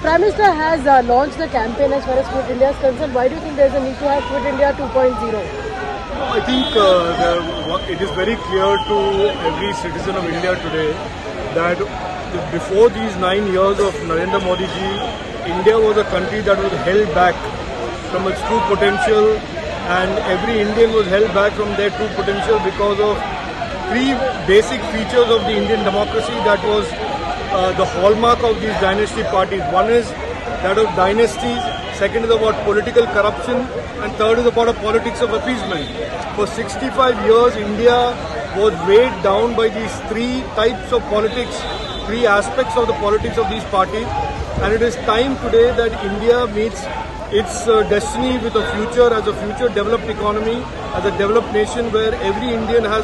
Prime Minister has launched the campaign as far as Quit India is concerned. Why do you think there is a need to have Quit India 2.0? I think it is very clear to every citizen of India today that before these 9 years of Narendra Modi ji, India was a country that was held back from its true potential, and every Indian was held back from their true potential because of three basic features of the Indian democracy that was the hallmark of these dynasty parties. One is that of dynasties, second is about political corruption, and third is about a politics of appeasement. For 65 years, India was weighed down by these three types of politics, three aspects of the politics of these parties, and it is time today that India meets its destiny with a future as a future developed economy, as a developed nation where every Indian has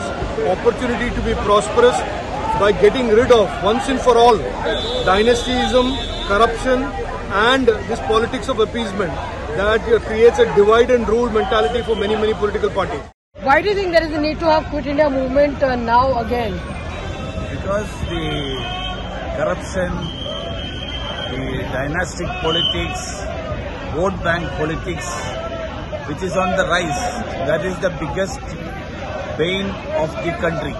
opportunity to be prosperous by getting rid of, once and for all, dynastyism, corruption and this politics of appeasement that creates a divide and rule mentality for many political parties. Why do you think there is a need to have Quit India movement now again? Because the corruption, the dynastic politics, vote bank politics, which is on the rise, that is the biggest bane of the country.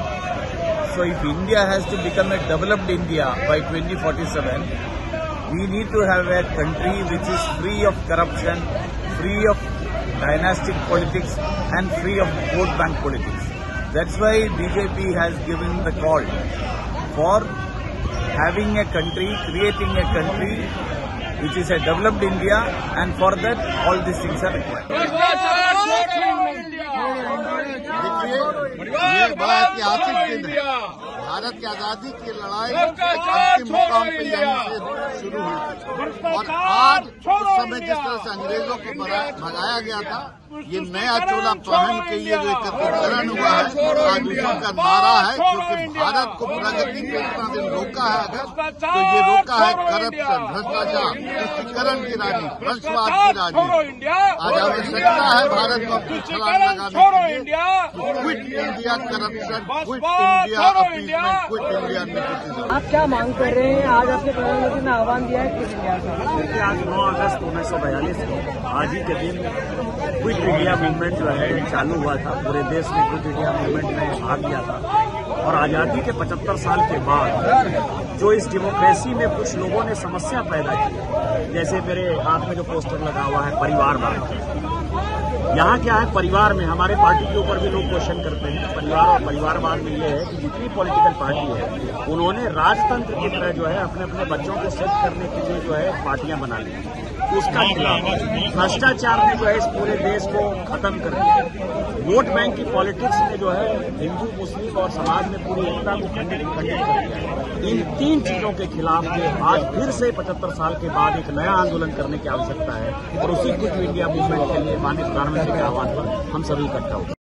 So if India has to become a developed India by 2047, we need to have a country which is free of corruption, free of dynastic politics and free of vote bank politics. That's why BJP has given the call for having a country, creating a country which is a developed India, and for that all these things are required. ये बड़ा ऐतिहासिक दिन है। भारत की आजादी की लड़ाई अंतिम मुकाम पे यहीं से शुरू हुई थी, और आज उस समय जिस तरह से अंग्रेजों को भगाया गया था, ये नया चोला पहन के ये जो एकत्रीकरण हुआ है, आज उसी का नारा है, क्योंकि भारत को प्रगति पे इतना दिन रोका है अगर, तो ये रोका है करप्शन, भ्रष्टाचार, तुष्टीकरण की राजनीति, वंशवाद की राजनीति। आज आवश्यकता है भारत को अपनी छलांग लगाने के लिए। Quit India corruption, quit India appeasement, quit India nepotism. आप क्या मांग कर रहे हैं? आज आपने प्रधानमंत्री ने आह्वान दिया है क्विट इंडिया का। देखिए, आज 9 अगस्त 1942 को आज ही के दिन क्विट इंडिया मूवमेंट जो है चालू हुआ था। पूरे देश ने क्विट इंडिया मूवमेंट में भाग लिया था, और आजादी के 75 साल के बाद जो इस डेमोक्रेसी में कुछ लोगों ने समस्या पैदा की, जैसे मेरे हाथ में जो पोस्टर लगा हुआ है परिवारवाद, यहाँ क्या है, परिवार में हमारे पार्टी के ऊपर भी लोग क्वेश्चन करते हैं। परिवार और परिवारवाद में ये है कि जितनी पॉलिटिकल पार्टी है उन्होंने राजतंत्र की तरह जो है अपने बच्चों को सेट करने के लिए जो है पार्टियां बना ली, उसका खिलाफ भ्रष्टाचार ने जो है इस पूरे देश को खत्म कर दिया। वोट बैंक की पॉलिटिक्स में जो है हिंदू, मुस्लिम और समाज में पूरी एकता को खंडित कर दिया। इन 3 चीजों के खिलाफ आज फिर से 75 साल के बाद एक नया आंदोलन करने की आवश्यकता है, और उसी क्विट इंडिया मूवमेंट के लिए माननीय प्रधानमंत्री के आह्वान पर हम सभी इकट्ठा होंगे।